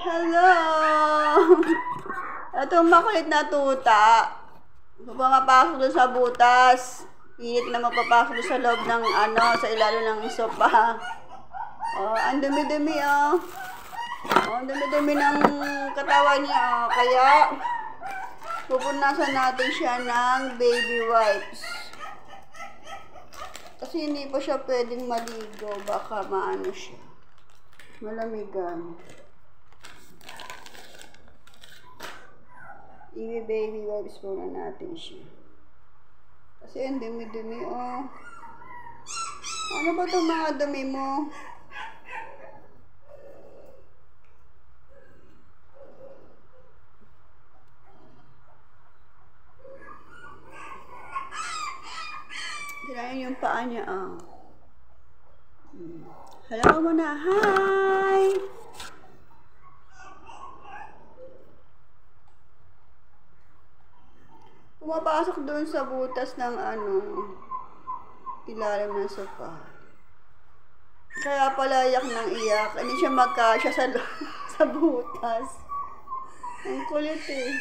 Hello! Itong makulit na tuta. Pumapasok doon sa butas. Pilit na mapapasok doon sa loob ng sa ilalim ng sopa. Oh, ang dumi-dumi oh. Oh, ang dumi-dumi ng katawan niya. Kaya, pupunasan natin siya ng baby wipes. Kasi hindi pa siya pwedeng maligo. Baka maano siya. Malamigan. I-baby wipes muna natin siya. Kasi ang dumi-dumi oh. Ano ba itong mga dumi mo? Tirayan yung paa niya oh. Hello muna. Hi! Pumapasok doon sa butas ng ilalim ng sofa. Kaya pala iyak ng iyak. Hindi siya magkasya sa butas. Ang kulit eh.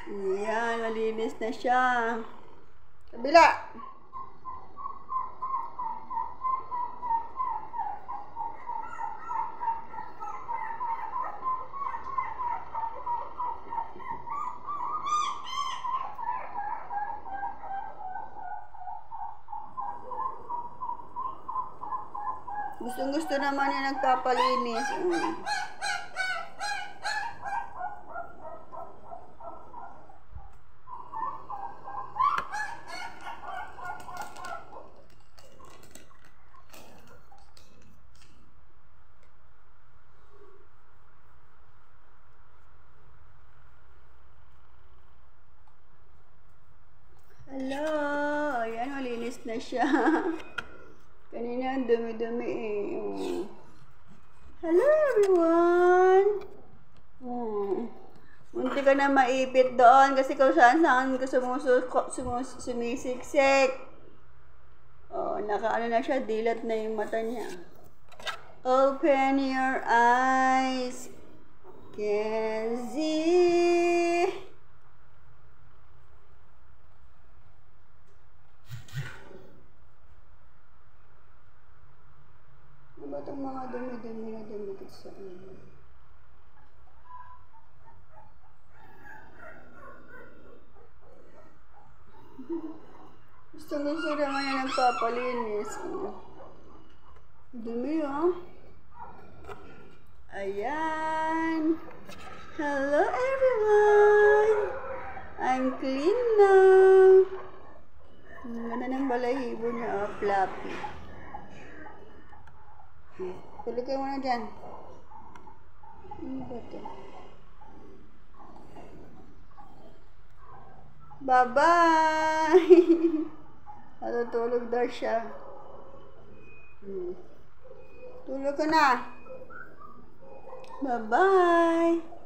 Ayan, malinis na siya. Kabila! Gustong-gusto naman yung nagpapalinis. Hello! Ayan, malinis na siya. Kanina ang dumi-dumi eh. Hello everyone! Munti ka na maipit doon kasi kung saan-saan ka sumisiksik. Oh, nakaano na siya, dilat na yung mata niya. Open your eyes, Kenzie. Ano ba itong mga dumi-dumi na dumikit sa inyo? Gusto naman yan nagpapalinis. Dumi oh. Ayan. Hello everyone. I'm clean now. Ang ganda ng balahibo niya oh, fluffy. Tulog kayo muna dyan. Ano ba ito? Bye-bye! Natutulog daw siya. Tulog ka na. Bye-bye!